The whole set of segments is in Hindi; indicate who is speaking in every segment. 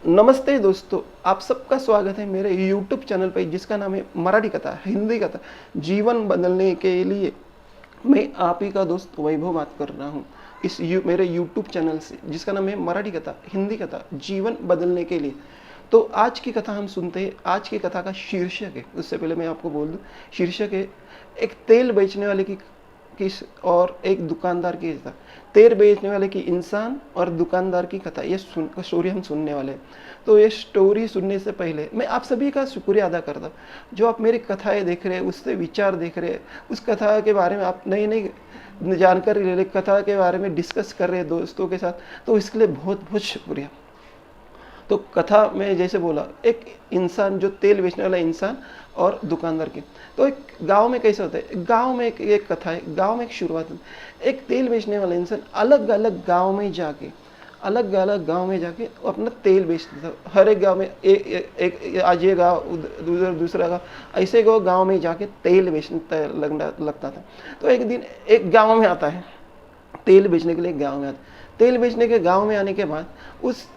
Speaker 1: नमस्ते दोस्तों, आप सबका स्वागत है मेरे YouTube चैनल पे जिसका नाम है मराठी कथा, हिंदी कथा, जीवन बदलने के लिए। मैं आप ही का दोस्त वैभव बात कर रहा हूँ मेरे YouTube चैनल से जिसका नाम है मराठी कथा, हिंदी कथा, जीवन बदलने के लिए। तो आज की कथा हम सुनते हैं। आज की कथा का शीर्षक है, उससे पहले मैं आपको बोल दूँ, शीर्षक है एक तेल बेचने वाले की किस और एक दुकानदार की कथा। तेल बेचने वाले की इंसान और दुकानदार की कथा, ये स्टोरी हम सुनने वाले हैं। तो ये स्टोरी सुनने से पहले मैं आप सभी का शुक्रिया अदा करता हूँ जो आप मेरी कथाएं देख रहे हैं, उससे विचार देख रहे हैं, उस कथा के बारे में आप नई नई जानकारी ले रहे, कथा के बारे में डिस्कस कर रहे हैं दोस्तों के साथ। तो इसके लिए बहुत बहुत शुक्रिया। तो कथा में जैसे बोला, एक इंसान जो तेल बेचने वाला इंसान और दुकानदार की। तो एक गांव में कैसे होता है, गांव में एक कथा है, गांव में एक शुरुआत है। एक तेल बेचने वाला इंसान अलग अलग गांव में जाके अपना तेल बेचता था। हर एक गांव में एक आज ये गाँव उधर दूसरा गाँव, ऐसे गाँव में जाके तेल बेचने लगता था। तो एक दिन एक गाँव में आता है, तेल बेचने के लिए गाँव में आता है। तेल बेचने के गाँव में आने के बाद उस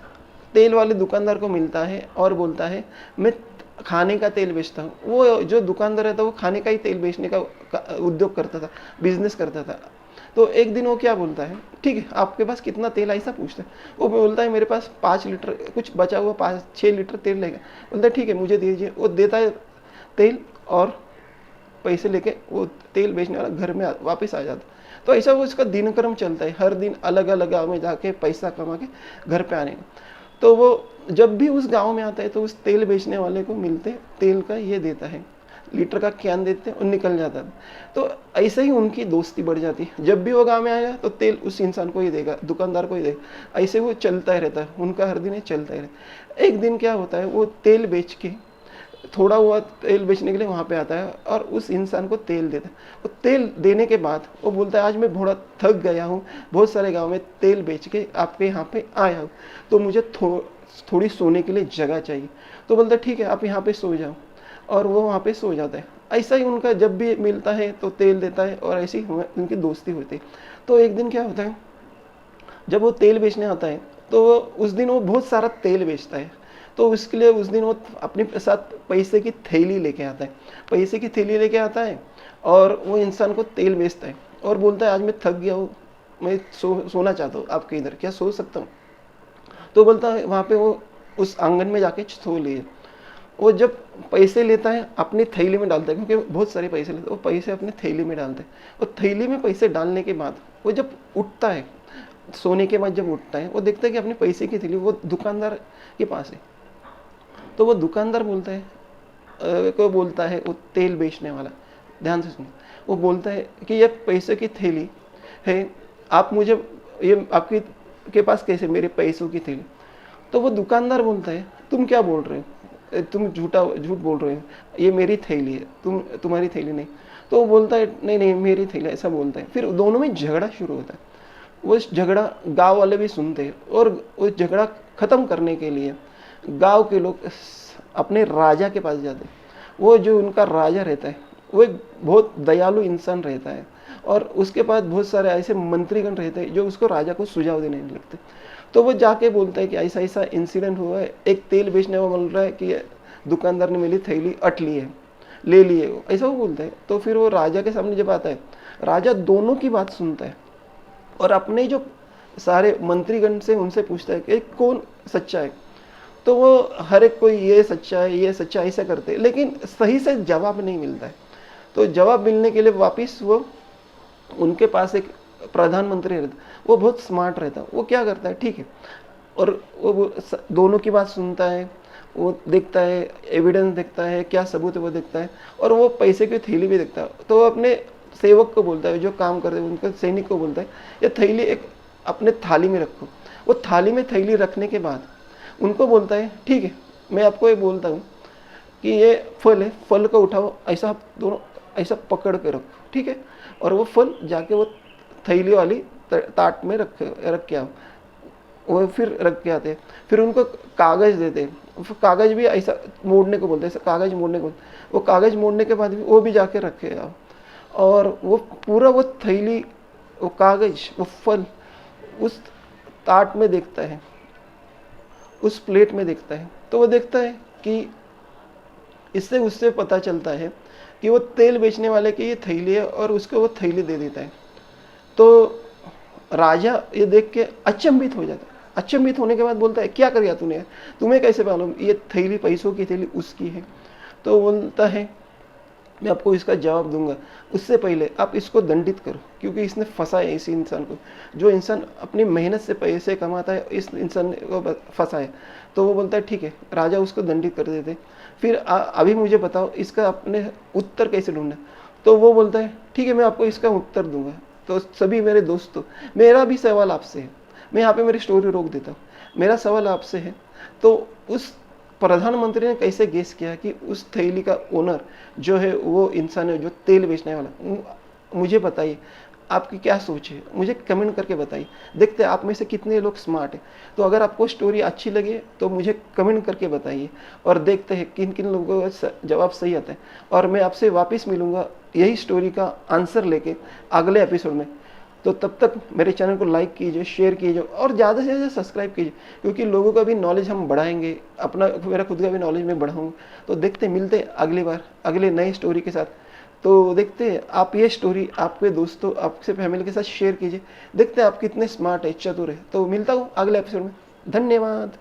Speaker 1: तेल वाले दुकानदार को मिलता है और बोलता है मैं खाने का तेल बेचता हूँ। वो जो दुकानदार रहता वो खाने का ही तेल बेचने का उद्योग करता था, बिजनेस करता था। तो एक दिन वो क्या बोलता है, ठीक है आपके पास कितना तेल, ऐसा पूछता है। वो बोलता है मेरे पास 5 लीटर कुछ बचा हुआ 5-6 लीटर तेल लेगा। बोलता है ठीक है मुझे दीजिए। वो देता है तेल और पैसे लेके वो तेल बेचने वाला घर में वापस आ जाता। तो ऐसा वो उसका दिनक्रम चलता है, हर दिन अलग अलग गाँव में जाके पैसा कमा के घर पे आने का। तो वो जब भी उस गांव में आता है तो उस तेल बेचने वाले को मिलते तेल का ये देता है, लीटर का कैन देते और निकल जाता है। तो ऐसे ही उनकी दोस्ती बढ़ जाती है। जब भी वो गांव में आएगा तो तेल उस इंसान को ही देगा, दुकानदार को ही देगा। ऐसे वो चलता ही रहता है, उनका हर दिन ये चलता ही रहता है। एक दिन क्या होता है, वो तेल बेच के थोड़ा हुआ तेल बेचने के लिए वहाँ पे आता है और उस इंसान को तेल देता है। वो तेल देने के बाद वो बोलता है आज मैं थोड़ा थक गया हूँ, बहुत सारे गांव में तेल बेच के आपके यहाँ पे आया हूँ, तो मुझे थोड़ी सोने के लिए जगह चाहिए। तो बोलता है ठीक है आप यहाँ पे सो जाओ, और वो वहाँ पे सो जाता है। ऐसा ही उनका जब भी मिलता है तो तेल देता है और ऐसी उनकी दोस्ती होती है। तो एक दिन क्या होता है, जब वो तेल बेचने आता है तो उस दिन वो बहुत सारा तेल बेचता है। तो उसके लिए उस दिन वो अपने साथ पैसे की थैली लेके आता है, पैसे की थैली लेके आता है और वो इंसान को तेल बेचता है और बोलता है आज मैं थक गया हूँ, मैं सोना चाहता हूँ, आपके इधर क्या सो सकता हूँ। तो बोलता है वहाँ पे वो उस आंगन में जाके सो लिए। वो जब पैसे लेता है अपनी थैली में डालता है, क्योंकि बहुत सारे पैसे लेते हैं, वो पैसे अपनी थैली में डालते हैं। और थैली में पैसे डालने के बाद वो जब उठता है, सोने के बाद जब उठता है, वो देखता है कि अपने पैसे की थैली वो दुकानदार के पास है। तो वो दुकानदार बोलता है को बोलता है, वो तेल बेचने वाला, ध्यान से सुनिए, वो बोलता है कि ये पैसे की थैली है, आप मुझे ये आपकी के पास कैसे, मेरे पैसों की थैली। तो वो दुकानदार बोलता है तुम क्या बोल रहे हो, तुम झूठ बोल रहे हो, ये मेरी थैली है, तुम्हारी थैली नहीं। तो वो बोलता है नहीं नहीं मेरी थैली, ऐसा बोलता है। फिर दोनों में झगड़ा शुरू होता है। वो झगड़ा गांव वाले भी सुनते हैं और वो झगड़ा खत्म करने के लिए गांव के लोग अपने राजा के पास जाते हैं। वो जो उनका राजा रहता है वो एक बहुत दयालु इंसान रहता है और उसके पास बहुत सारे ऐसे मंत्रीगण रहते हैं जो उसको राजा को सुझाव देने लगते। तो वो जाके बोलता है कि ऐसा ऐसा इंसिडेंट हुआ है, एक तेल बेचने वाला बोल रहा है कि दुकानदार ने मेरी थैली अट ली है, ले लिए, ऐसा वो बोलता है। तो फिर वो राजा के सामने जब आता है, राजा दोनों की बात सुनता है और अपने जो सारे मंत्रीगण से उनसे पूछता है कि कौन सच्चा है। तो वो हर एक कोई ये सच्चा है, ये सच्चा, ऐसा करते हैं, लेकिन सही से जवाब नहीं मिलता है। तो जवाब मिलने के लिए वापस वो उनके पास एक प्रधानमंत्री रहता, वो बहुत स्मार्ट रहता। वो क्या करता है, ठीक है, और वो दोनों की बात सुनता है, वो देखता है, एविडेंस देखता है, क्या सबूत है वो देखता है, और वो पैसे की थैली भी देखता है। तो वो अपने सेवक को बोलता है, जो काम करते हैं उनके सैनिक को बोलता है ये थैली एक अपने थाली में रखो। वो थाली में थैली रखने के बाद उनको बोलता है ठीक है मैं आपको ये बोलता हूँ कि ये फल है, फल को उठाओ, ऐसा आप दोनों ऐसा पकड़ के रखो, ठीक है। और वो फल जाके वो थैली वाली ताट में रख के आओ। वो फिर रख के आते हैं, फिर उनको कागज देते हैं, कागज भी ऐसा मोड़ने को बोलते हैं, कागज मोड़ने को। वो कागज मोड़ने के बाद भी वो भी जाके रखे आओ, और वो पूरा वो थैली, वो कागज, वो फल उस ताट में देखता है उस प्लेट में देखता है, तो वो देखता है कि इससे उससे पता चलता है कि वो तेल बेचने वाले की ये थैली है और उसको वो थैली दे देता है। तो राजा ये देख के अचंभित हो जाता है। अचंभित होने के बाद बोलता है, क्या कर गया तूने, तुम्हें कैसे मालूम ये थैली पैसों की थैली उसकी है? तो बोलता है, मैं आपको इसका जवाब दूंगा, उससे पहले आप इसको दंडित करो, क्योंकि इसने फंसा है इसी इंसान को। जो इंसान अपनी मेहनत से पैसे कमाता है, इस इंसान को फंसा है। तो वो बोलता है ठीक है, राजा उसको दंडित कर देते। फिर अभी मुझे बताओ इसका अपने उत्तर कैसे ढूंढना। तो वो बोलता है ठीक है, मैं आपको इसका उत्तर दूंगा। तो सभी मेरे दोस्तों, मेरा भी सवाल आपसे है, मैं यहाँ पे मेरी स्टोरी रोक देता हूँ। मेरा सवाल आपसे है, तो उस प्रधानमंत्री ने कैसे गेस किया कि उस थैली का ओनर जो है वो इंसान है जो तेल बेचने वाला? मुझे बताइए, आपकी क्या सोच है, मुझे कमेंट करके बताइए। देखते हैं आप में से कितने लोग स्मार्ट हैं। तो अगर आपको स्टोरी अच्छी लगे तो मुझे कमेंट करके बताइए, और देखते हैं किन किन लोगों का जवाब सही आता है। और मैं आपसे वापस मिलूंगा यही स्टोरी का आंसर लेके अगले एपिसोड में। तो तब तक मेरे चैनल को लाइक कीजिए, शेयर कीजिए और ज़्यादा से ज़्यादा सब्सक्राइब कीजिए, क्योंकि लोगों का भी नॉलेज हम बढ़ाएंगे, अपना मेरा खुद का भी नॉलेज मैं बढ़ाऊंगा। तो देखते मिलते अगली बार अगले नए स्टोरी के साथ। तो देखते हैं आप ये स्टोरी आपके दोस्तों, आपसे फैमिली के साथ शेयर कीजिए। देखते हैं आप कितने स्मार्ट है, चतुर है। तो मिलता हूँ अगले एपिसोड में। धन्यवाद।